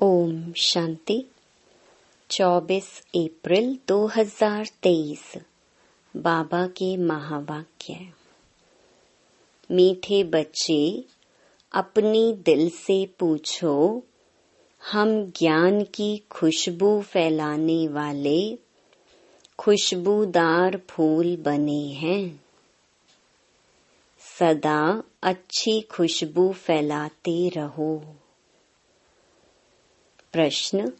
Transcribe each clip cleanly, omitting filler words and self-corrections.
ओम शांति। 24 अप्रैल 2023 बाबा के महावाक्य। मीठे बच्चे, अपनी दिल से पूछो, हम ज्ञान की खुशबू फैलाने वाले खुशबूदार फूल बने हैं। सदा अच्छी खुशबू फैलाते रहो। प्रश्न: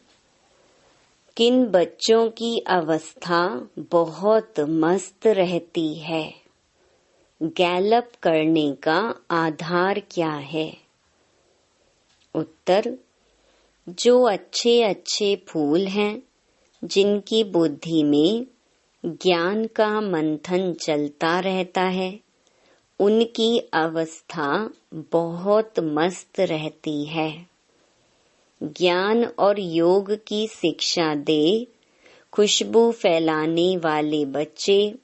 किन बच्चों की अवस्था बहुत मस्त रहती है? गैलप करने का आधार क्या है? उत्तर: जो अच्छे अच्छे फूल हैं, जिनकी बुद्धि में ज्ञान का मंथन चलता रहता है, उनकी अवस्था बहुत मस्त रहती है। ज्ञान और योग की शिक्षा दे खुशबू फैलाने वाले बच्चे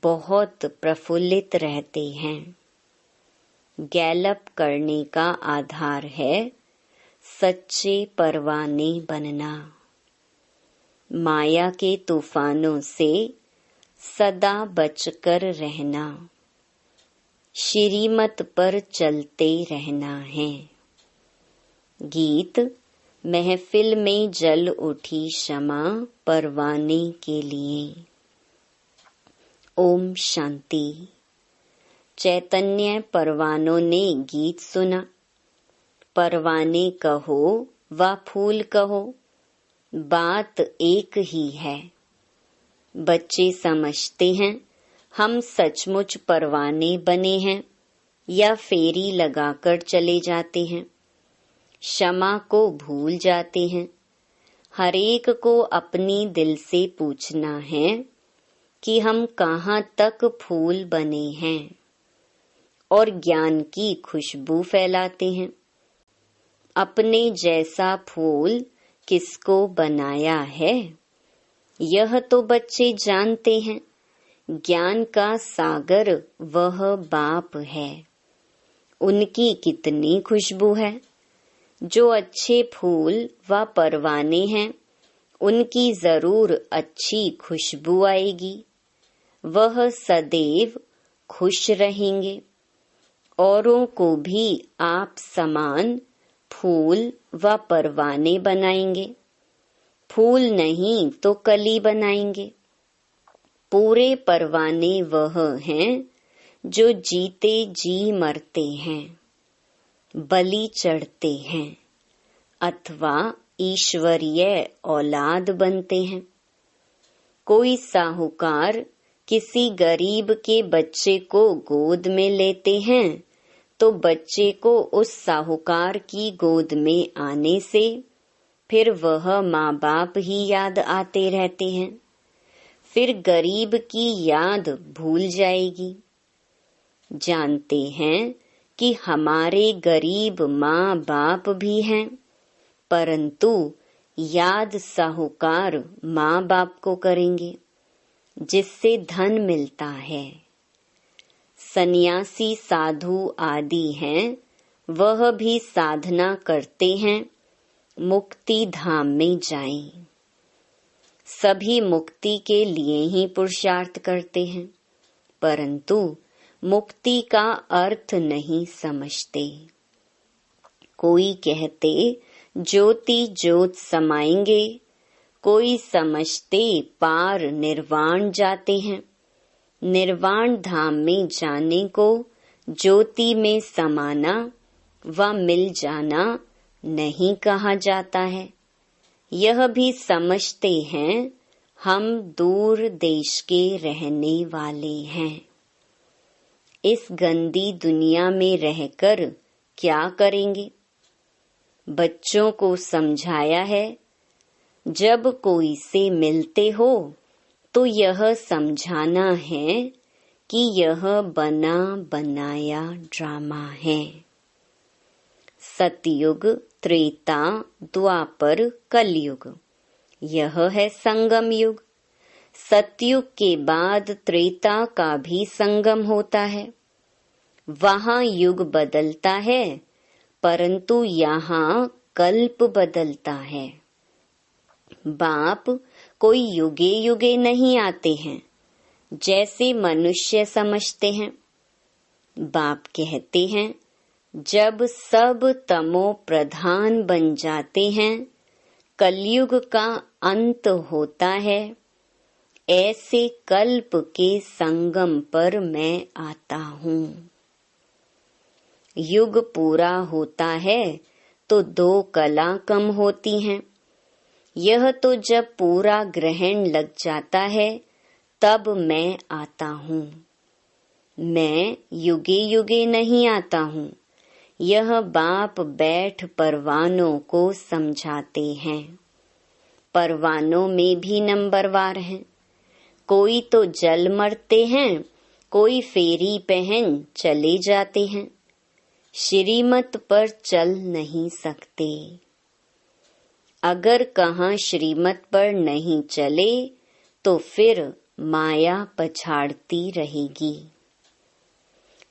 बहुत प्रफुल्लित रहते हैं। गैलप करने का आधार है सच्चे परवाने बनना। माया के तूफानों से सदा बचकर रहना। श्रीमत पर चलते रहना है। गीत: महफिल में जल उठी शमा परवाने के लिए। ओम शांति। चैतन्य परवानों ने गीत सुना। परवाने कहो व फूल कहो, बात एक ही है। बच्चे समझते हैं हम सचमुच परवाने बने हैं या फेरी लगाकर चले जाते हैं। क्षमा को भूल जाते हैं। हरेक को अपनी दिल से पूछना है कि हम कहाँ तक फूल बने हैं और ज्ञान की खुशबू फैलाते हैं। अपने जैसा फूल किसको बनाया है, यह तो बच्चे जानते हैं। ज्ञान का सागर वह बाप है, उनकी कितनी खुशबू है। जो अच्छे फूल व परवाने हैं, उनकी जरूर अच्छी खुशबू आएगी। वह सदैव खुश रहेंगे। औरों को भी आप समान फूल व परवाने बनाएंगे। फूल नहीं तो कली बनाएंगे। पूरे परवाने वह हैं जो जीते जी मरते हैं, बलि चढ़ते हैं अथवा ईश्वरीय औलाद बनते हैं। कोई साहूकार किसी गरीब के बच्चे को गोद में लेते हैं तो बच्चे को उस साहूकार की गोद में आने से फिर वह माँ बाप ही याद आते रहते हैं। फिर गरीब की याद भूल जाएगी। जानते हैं कि हमारे गरीब माँ बाप भी हैं, परंतु याद साहूकार माँ बाप को करेंगे, जिससे धन मिलता है। सन्यासी साधु आदि हैं, वह भी साधना करते हैं मुक्ति धाम में जाएं। सभी मुक्ति के लिए ही पुरुषार्थ करते हैं, परंतु मुक्ति का अर्थ नहीं समझते। कोई कहते ज्योति ज्योत समाएंगे, कोई समझते पार निर्वाण जाते हैं। निर्वाण धाम में जाने को ज्योति में समाना व मिल जाना नहीं कहा जाता है। यह भी समझते हैं हम दूर देश के रहने वाले हैं। इस गंदी दुनिया में रहकर क्या करेंगे? बच्चों को समझाया है, जब कोई से मिलते हो तो यह समझाना है कि यह बना बनाया ड्रामा है। सतयुग, त्रेता, द्वापर, कलयुग, यह है संगम युग। सतयुग के बाद त्रेता का भी संगम होता है। वहाँ युग बदलता है, परंतु यहाँ कल्प बदलता है। बाप कोई युगे युगे नहीं आते हैं जैसे मनुष्य समझते हैं। बाप कहते हैं जब सब तमो प्रधान बन जाते हैं, कलयुग का अंत होता है, ऐसे कल्प के संगम पर मैं आता हूँ। युग पूरा होता है तो 2 कला कम होती हैं। यह तो जब पूरा ग्रहण लग जाता है तब मैं आता हूँ। मैं युगे युगे नहीं आता हूँ। यह बाप बैठ परवानों को समझाते हैं। परवानों में भी नंबरवार हैं। कोई तो जल मरते हैं, कोई फेरी पहन चले जाते हैं, श्रीमत पर चल नहीं सकते। अगर कहाँ श्रीमत पर नहीं चले तो फिर माया पछाड़ती रहेगी।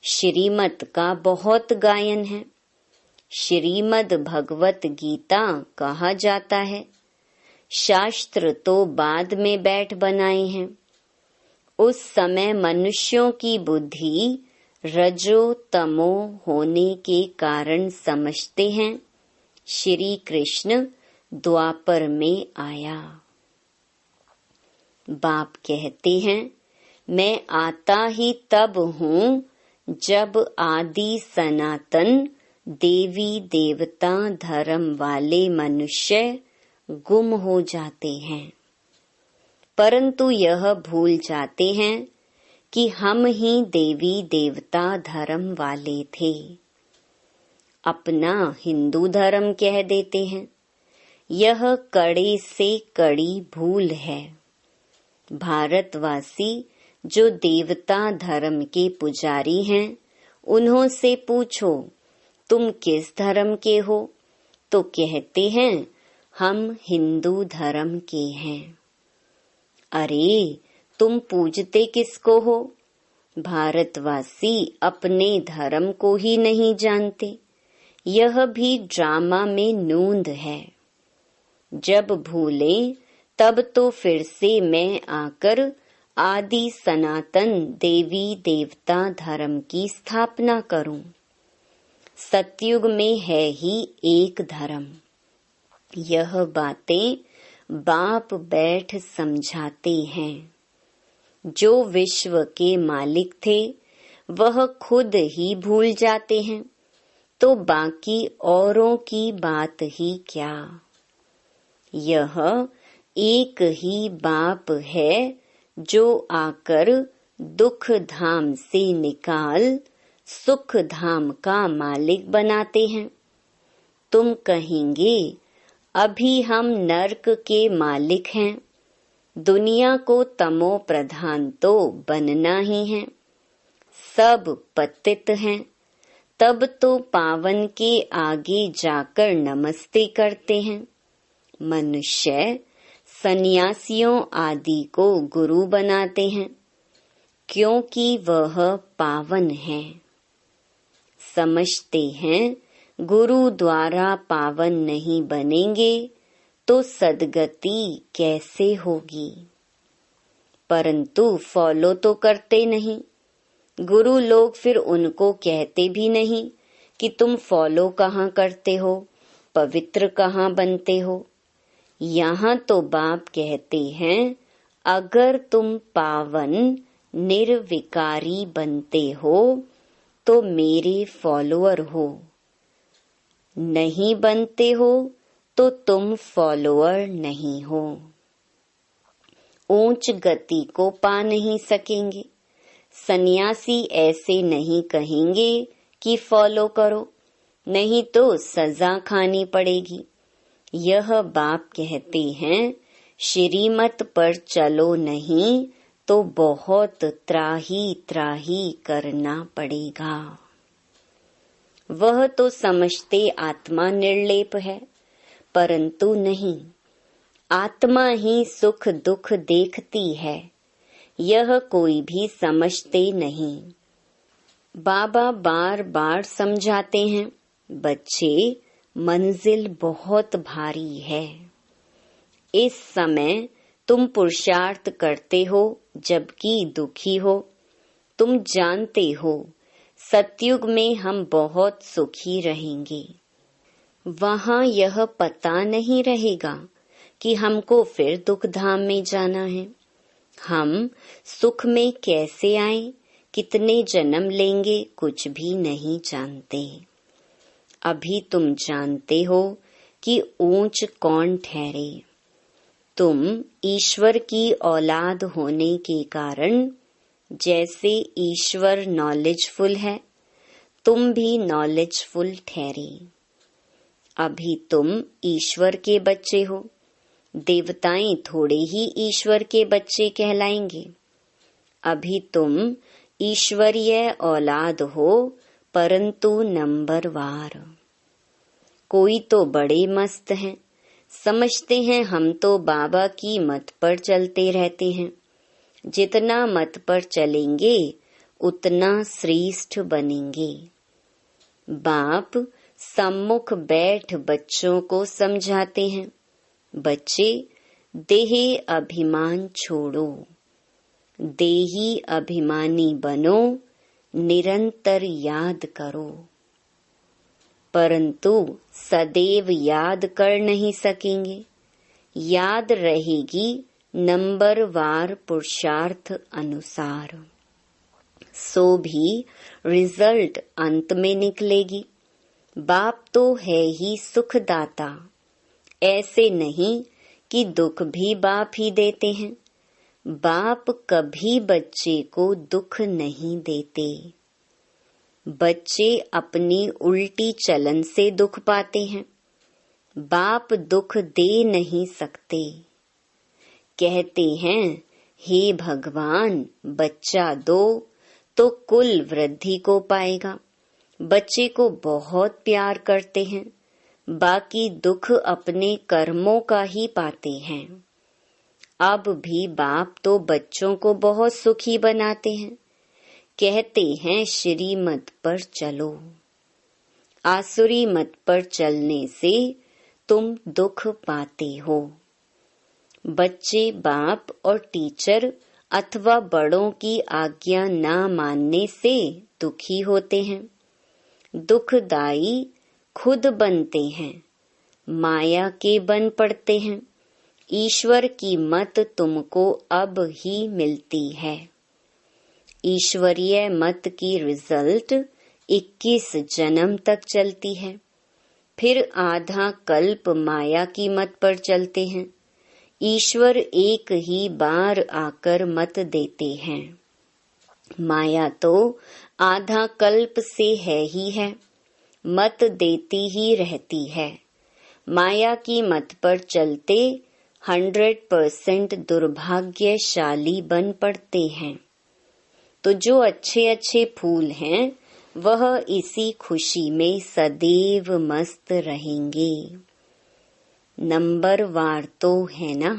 श्रीमत का बहुत गायन है। श्रीमद् भगवत गीता कहा जाता है। शास्त्र तो बाद में बैठ बनाए हैं। उस समय मनुष्यों की बुद्धि रजो तमो होने के कारण समझते हैं श्री कृष्ण द्वापर में आया। बाप कहते हैं मैं आता ही तब हूँ जब आदि सनातन देवी देवता धर्म वाले मनुष्य गुम हो जाते हैं, परंतु यह भूल जाते हैं कि हम ही देवी देवता धर्म वाले थे। अपना हिंदू धर्म कह देते हैं। यह कड़े से कड़ी भूल है। भारतवासी जो देवता धर्म के पुजारी हैं, उन्हों से पूछो तुम किस धर्म के हो, तो कहते हैं हम हिंदू धर्म के हैं। अरे तुम पूजते किसको हो? भारतवासी अपने धर्म को ही नहीं जानते। यह भी ड्रामा में नूंद है। जब भूले तब तो फिर से मैं आकर आदि सनातन देवी देवता धर्म की स्थापना करूं। सतयुग में है ही एक धर्म। यह बातें बाप बैठ समझाते हैं। जो विश्व के मालिक थे वह खुद ही भूल जाते हैं, तो बाकी औरों की बात ही क्या। यह एक ही बाप है जो आकर दुख धाम से निकाल सुख धाम का मालिक बनाते हैं। तुम कहेंगे अभी हम नरक के मालिक हैं। दुनिया को तमो प्रधान तो बनना ही है। सब पतित हैं, तब तो पावन के आगे जाकर नमस्ते करते हैं। मनुष्य सन्यासियों आदि को गुरु बनाते हैं, क्योंकि वह पावन है। समझते हैं गुरु द्वारा पावन नहीं बनेंगे तो सदगति कैसे होगी, परंतु फॉलो तो करते नहीं। गुरु लोग फिर उनको कहते भी नहीं कि तुम फॉलो कहाँ करते हो, पवित्र कहाँ बनते हो। यहाँ तो बाप कहते हैं अगर तुम पावन निर्विकारी बनते हो तो मेरे फॉलोअर हो, नहीं बनते हो तो तुम फॉलोअर नहीं हो। ऊंच गति को पा नहीं सकेंगे। सन्यासी ऐसे नहीं कहेंगे कि फॉलो करो, नहीं तो सजा खानी पड़ेगी। यह बाप कहते हैं श्रीमत पर चलो नहीं तो बहुत त्राही त्राही करना पड़ेगा। वह तो समझते आत्मा निर्लेप है, परंतु नहीं, आत्मा ही सुख दुख देखती है। यह कोई भी समझते नहीं। बाबा बार बार समझाते हैं बच्चे मंजिल बहुत भारी है। इस समय तुम पुरुषार्थ करते हो जबकि दुखी हो। तुम जानते हो सतयुग में हम बहुत सुखी रहेंगे। वहाँ यह पता नहीं रहेगा कि हमको फिर दुख धाम में जाना है। हम सुख में कैसे आए, कितने जन्म लेंगे, कुछ भी नहीं जानते। अभी तुम जानते हो कि ऊंच कौन ठहरे। तुम ईश्वर की औलाद होने के कारण जैसे ईश्वर नॉलेजफुल है, तुम भी नॉलेजफुल ठहरे। अभी तुम ईश्वर के बच्चे हो। देवताएं थोड़े ही ईश्वर के बच्चे कहलाएंगे। अभी तुम ईश्वरीय औलाद हो, परंतु नंबरवार। कोई तो बड़े मस्त हैं, समझते हैं हम तो बाबा की मत पर चलते रहते हैं। जितना मत पर चलेंगे उतना श्रेष्ठ बनेंगे। बाप सम्मुख बैठ बच्चों को समझाते हैं, बच्चे देही अभिमान छोड़ो, देही अभिमानी बनो, निरंतर याद करो। परंतु सदैव याद कर नहीं सकेंगे। याद रहेगी नंबरवार पुरुषार्थ अनुसार, सो भी रिजल्ट अंत में निकलेगी। बाप तो है ही सुखदाता, ऐसे नहीं कि दुख भी बाप ही देते हैं। बाप कभी बच्चे को दुख नहीं देते। बच्चे अपनी उल्टी चलन से दुख पाते हैं। बाप दुख दे नहीं सकते। कहते हैं, हे भगवान बच्चा दो तो कुल वृद्धि को पाएगा। बच्चे को बहुत प्यार करते हैं, बाकी दुख अपने कर्मों का ही पाते हैं। अब भी बाप तो बच्चों को बहुत सुखी बनाते हैं। कहते हैं श्रीमत पर चलो। आसुरी मत पर चलने से तुम दुख पाते हो। बच्चे बाप और टीचर अथवा बड़ों की आज्ञा ना मानने से दुखी होते हैं। दुखदाई खुद बनते हैं, माया के बन पड़ते हैं। ईश्वर की मत तुमको अब ही मिलती है। ईश्वरीय मत की रिजल्ट 21 जन्म तक चलती है। फिर आधा कल्प माया की मत पर चलते हैं। ईश्वर एक ही बार आकर मत देते हैं। माया तो आधा कल्प से है ही है, मत देती ही रहती है। माया की मत पर चलते 100% दुर्भाग्यशाली बन पड़ते हैं। तो जो अच्छे अच्छे फूल हैं वह इसी खुशी में सदैव मस्त रहेंगे। नंबरवार तो है ना।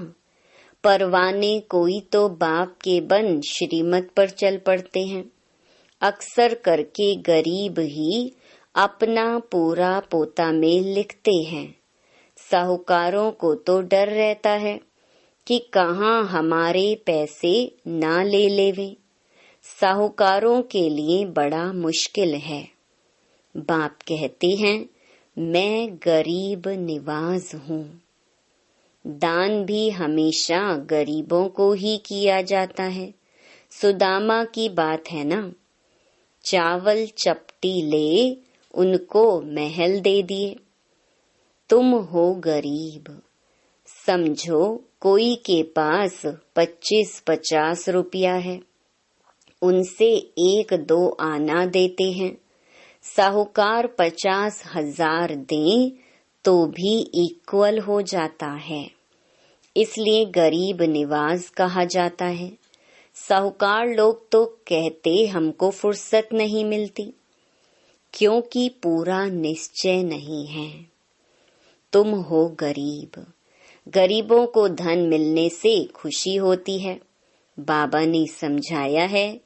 परवाने कोई तो बाप के बन श्रीमत पर चल पड़ते हैं। अक्सर करके गरीब ही अपना पूरा पोता में लिखते हैं। साहूकारों को तो डर रहता है कि कहाँ हमारे पैसे ना ले लेवे। साहूकारों के लिए बड़ा मुश्किल है। बाप कहते हैं, मैं गरीब निवाज हूँ। दान भी हमेशा गरीबों को ही किया जाता है। सुदामा की बात है ना, चावल चपटी ले उनको महल दे दिए। तुम हो गरीब। समझो कोई के पास 25-50 रुपया है, उनसे 1-2 आना देते हैं। साहूकार 50,000 दें तो भी इक्वल हो जाता है, इसलिए गरीब निवाज कहा जाता है। साहूकार लोग तो कहते हमको फुर्सत नहीं मिलती, क्योंकि पूरा निश्चय नहीं है। तुम हो गरीब। गरीबों को धन मिलने से खुशी होती है। बाबा ने समझाया है,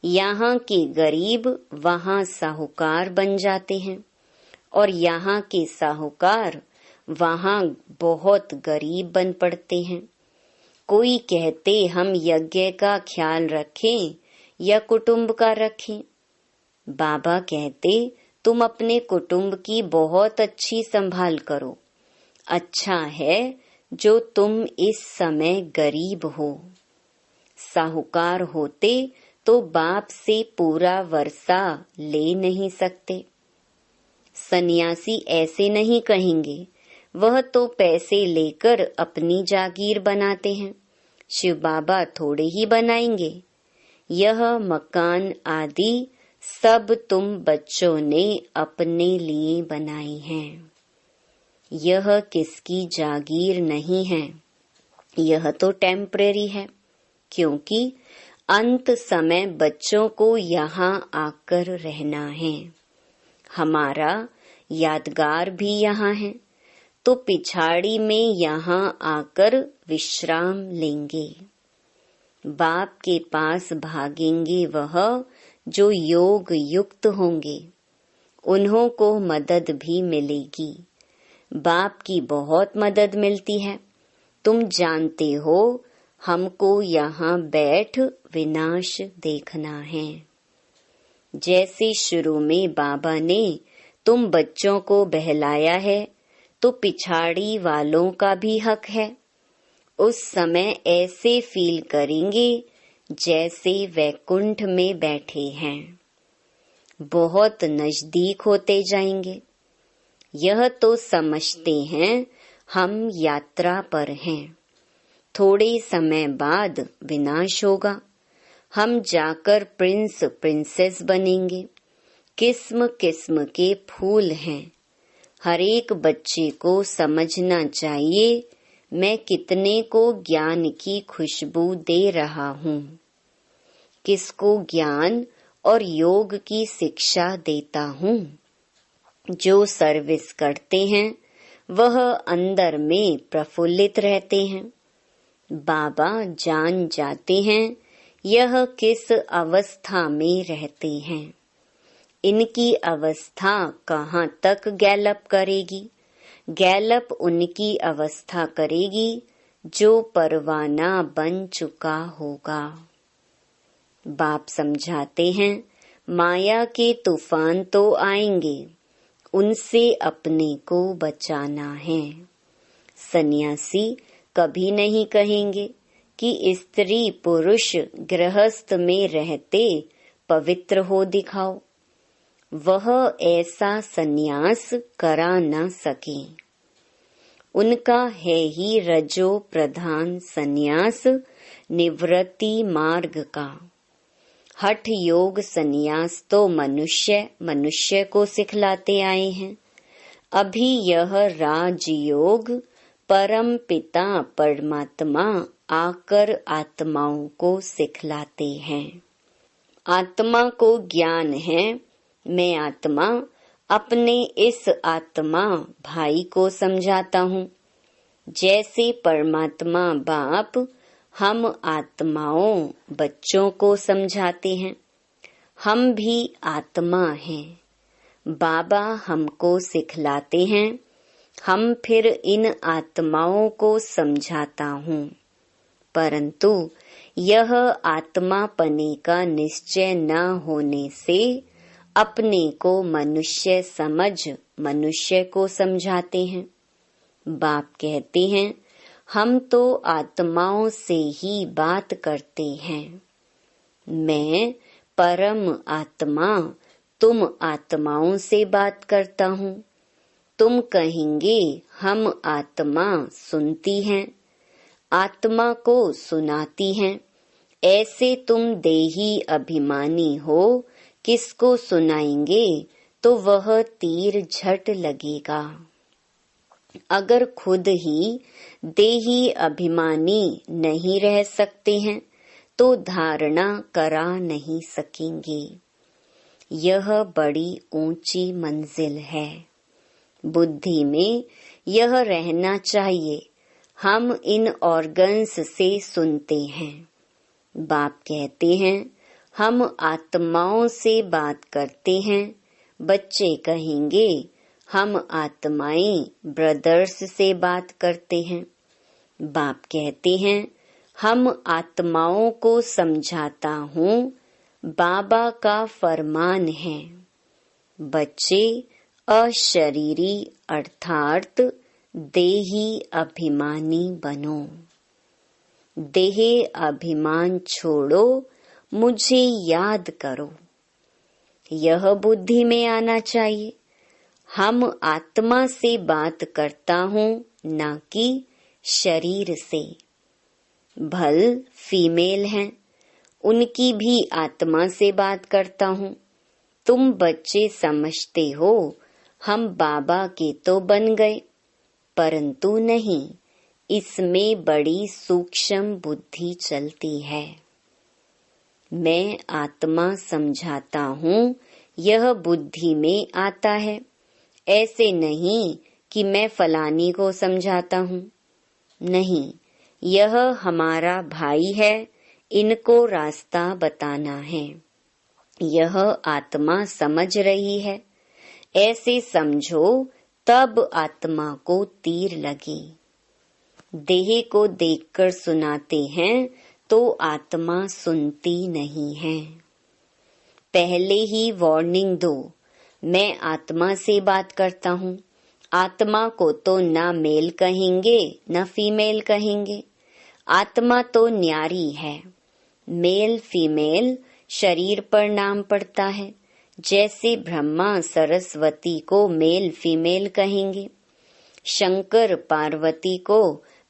यहाँ के गरीब वहाँ साहूकार बन जाते हैं। और यहाँ के साहूकार वहाँ बहुत गरीब बन पड़ते हैं। कोई कहते हम यज्ञ का ख्याल रखें या कुटुंब का रखें। बाबा कहते तुम अपने कुटुंब की बहुत अच्छी संभाल करो। अच्छा है जो तुम इस समय गरीब हो। साहूकार होते तो बाप से पूरा वर्षा ले नहीं सकते। सन्यासी ऐसे नहीं कहेंगे, वह तो पैसे लेकर अपनी जागीर बनाते हैं, शिव बाबा थोड़े ही बनाएंगे। यह मकान आदि सब तुम बच्चों ने अपने लिए बनाई हैं। यह किसकी जागीर नहीं है, यह तो टेम्परेरी है, क्योंकि अंत समय बच्चों को यहाँ आकर रहना है। हमारा यादगार भी यहाँ है, तो पिछाड़ी में यहाँ आकर विश्राम लेंगे। बाप के पास भागेंगे वह जो योग युक्त होंगे, उन्हों को मदद भी मिलेगी। बाप की बहुत मदद मिलती है। तुम जानते हो हमको यहाँ बैठ विनाश देखना है। जैसे शुरू में बाबा ने तुम बच्चों को बहलाया है, तो पिछाड़ी वालों का भी हक है। उस समय ऐसे फील करेंगे जैसे वैकुंठ में बैठे हैं। बहुत नजदीक होते जाएंगे। यह तो समझते हैं हम यात्रा पर हैं। थोड़े समय बाद विनाश होगा। हम जाकर प्रिंस प्रिंसेस बनेंगे। किस्म किस्म के फूल हैं। हर एक बच्चे को समझना चाहिए मैं कितने को ज्ञान की खुशबू दे रहा हूँ, किसको ज्ञान और योग की शिक्षा देता हूँ। जो सर्विस करते हैं वह अंदर में प्रफुल्लित रहते हैं। बाबा जान जाते हैं यह किस अवस्था में रहते हैं। इनकी अवस्था कहाँ तक गैलप करेगी। गैलप उनकी अवस्था करेगी जो परवाना बन चुका होगा। बाप समझाते हैं माया के तूफान तो आएंगे, उनसे अपने को बचाना है। सन्यासी कभी नहीं कहेंगे कि स्त्री पुरुष गृहस्थ में रहते पवित्र हो दिखाओ। वह ऐसा सन्यास करा न सके। उनका है ही रजो प्रधान सन्यास निवृत्ति मार्ग का। हठ योग सन्यास तो मनुष्य को सिखलाते आए हैं। अभी यह राजयोग परम पिता परमात्मा आकर आत्माओं को सिखलाते हैं। आत्मा को ज्ञान है मैं आत्मा अपने इस आत्मा भाई को समझाता हूँ। जैसे परमात्मा बाप हम आत्माओं बच्चों को समझाते हैं। हम भी आत्मा हैं। बाबा हमको सिखलाते हैं, हम फिर इन आत्माओं को समझाता हूँ। परंतु यह आत्मा पने का निश्चय न होने से अपने को मनुष्य समझ मनुष्य को समझाते हैं। बाप कहते हैं हम तो आत्माओं से ही बात करते हैं। मैं परम आत्मा तुम आत्माओं से बात करता हूँ। तुम कहेंगे हम आत्मा सुनती हैं, आत्मा को सुनाती हैं। ऐसे तुम देही अभिमानी हो, किसको सुनाएंगे तो वह तीर झट लगेगा। अगर खुद ही देही अभिमानी नहीं रह सकते हैं तो धारणा करा नहीं सकेंगे। यह बड़ी ऊंची मंजिल है। बुद्धि में यह रहना चाहिए हम इन ऑर्गन्स से सुनते हैं। बाप कहते हैं हम आत्माओं से बात करते हैं। बच्चे कहेंगे हम आत्माएं ब्रदर्स से बात करते हैं। बाप कहते हैं हम आत्माओं को समझाता हूँ, बाबा का फरमान है। बच्चे अशरीरी अर्थात देही अभिमानी बनो। देह अभिमान छोड़ो, मुझे याद करो, यह बुद्धि में आना चाहिए। हम आत्मा से बात करता हूँ, न कि शरीर से। भल फीमेल हैं, उनकी भी आत्मा से बात करता हूँ। तुम बच्चे समझते हो हम बाबा के तो बन गए, परंतु नहीं, इसमें बड़ी सूक्ष्म बुद्धि चलती है। मैं आत्मा समझाता हूँ, यह बुद्धि में आता है। ऐसे नहीं कि मैं फलानी को समझाता हूँ। नहीं, यह हमारा भाई है, इनको रास्ता बताना है। यह आत्मा समझ रही है, ऐसे समझो, तब आत्मा को तीर लगे। देह को देखकर सुनाते हैं तो आत्मा सुनती नहीं है। पहले ही वार्निंग दो, मैं आत्मा से बात करता हूँ। आत्मा को तो ना मेल कहेंगे न फीमेल कहेंगे। आत्मा तो न्यारी है। मेल फीमेल शरीर पर नाम पड़ता है। जैसे ब्रह्मा सरस्वती को मेल फीमेल कहेंगे, शंकर पार्वती को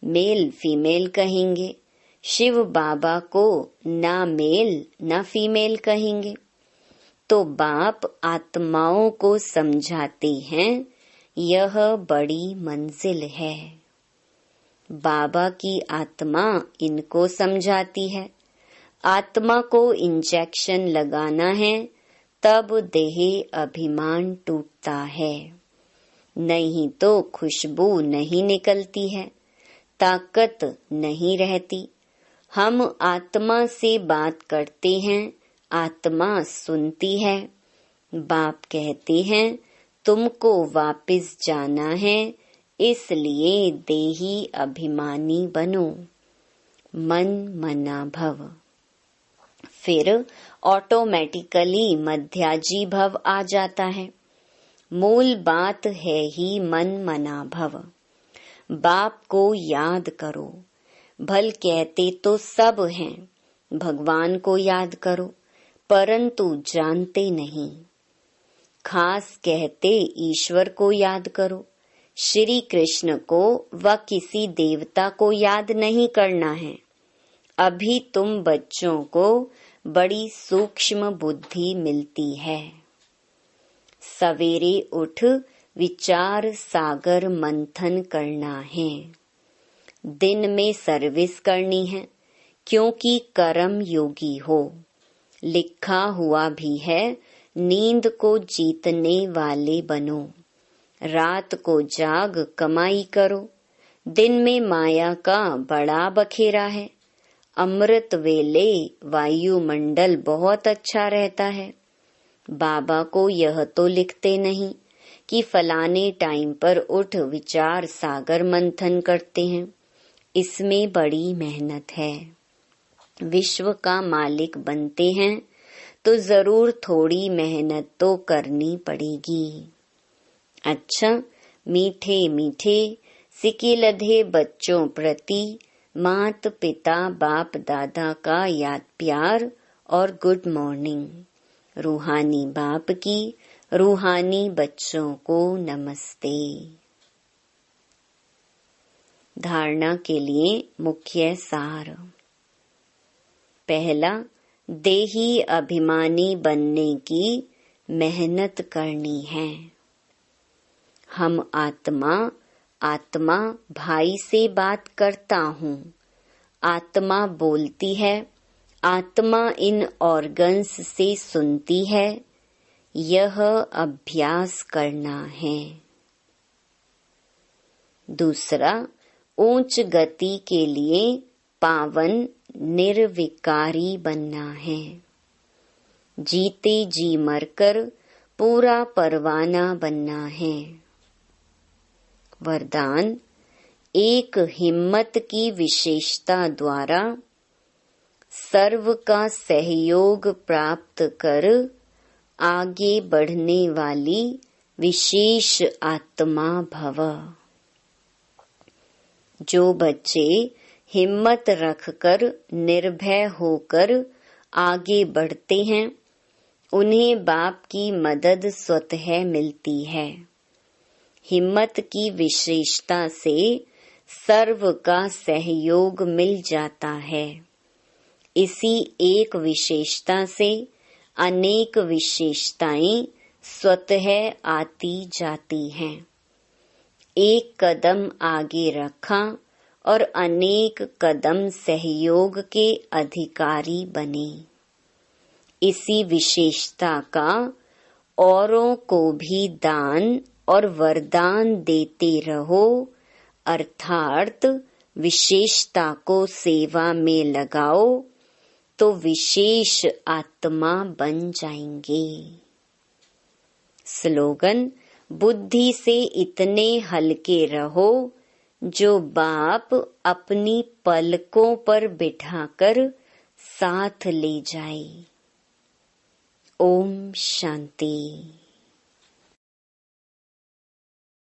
मेल फीमेल कहेंगे, शिव बाबा को ना मेल ना फीमेल कहेंगे। तो बाप आत्माओं को समझाते हैं, यह बड़ी मंजिल है। बाबा की आत्मा इनको समझाती है। आत्मा को इंजेक्शन लगाना है, तब देह अभिमान टूटता है। नहीं तो खुशबू नहीं निकलती है, ताकत नहीं रहती। हम आत्मा से बात करते हैं, आत्मा सुनती है। बाप कहते हैं तुमको वापस जाना है, इसलिए देही अभिमानी बनो, मन मना भव। फिर ऑटोमेटिकली मध्याजी भव आ जाता है। मूल बात है ही मन मना भव। बाप को याद करो। भल कहते तो सब हैं, भगवान को याद करो, परंतु जानते नहीं। खास कहते ईश्वर को याद करो। श्री कृष्ण को व किसी देवता को याद नहीं करना है। अभी तुम बच्चों को बड़ी सूक्ष्म बुद्धि मिलती है। सवेरे उठ विचार सागर मंथन करना है। दिन में सर्विस करनी है, क्योंकि कर्म योगी हो। लिखा हुआ भी है, नींद को जीतने वाले बनो। रात को जाग कमाई करो। दिन में माया का बड़ा बखेरा है। अमृत वेले वायुमंडल बहुत अच्छा रहता है। बाबा को यह तो लिखते नहीं कि फलाने टाइम पर उठ विचार सागर मंथन करते हैं। इसमें बड़ी मेहनत है। विश्व का मालिक बनते हैं तो जरूर थोड़ी मेहनत तो करनी पड़ेगी। अच्छा, मीठे मीठे सिके लधे बच्चों प्रति मात पिता बाप दादा का याद प्यार और गुड मॉर्निंग। रूहानी बाप की रूहानी बच्चों को नमस्ते। धारणा के लिए मुख्य सार। पहला, देही अभिमानी बनने की मेहनत करनी है। हम आत्मा भाई से बात करता हूँ। आत्मा बोलती है, आत्मा इन ऑर्गन्स से सुनती है। यह अभ्यास करना है। दूसरा, उच्च गति के लिए पावन निर्विकारी बनना है। जीते जी मरकर पूरा परवाना बनना है। वरदान, एक हिम्मत की विशेषता द्वारा सर्व का सहयोग प्राप्त कर आगे बढ़ने वाली विशेष आत्मा भव। जो बच्चे हिम्मत रखकर निर्भय होकर आगे बढ़ते हैं, उन्हें बाप की मदद स्वतः मिलती है। हिम्मत की विशेषता से सर्व का सहयोग मिल जाता है। इसी एक विशेषता से अनेक विशेषताएं स्वतः आती जाती हैं। एक कदम आगे रखा और अनेक कदम सहयोग के अधिकारी बने। इसी विशेषता का औरों को भी दान और वरदान देते रहो, अर्थात विशेषता को सेवा में लगाओ तो विशेष आत्मा बन जाएंगे। स्लोगन, बुद्धि से इतने हल्के रहो जो बाप अपनी पलकों पर बिठाकर साथ ले जाए। ओम शांति।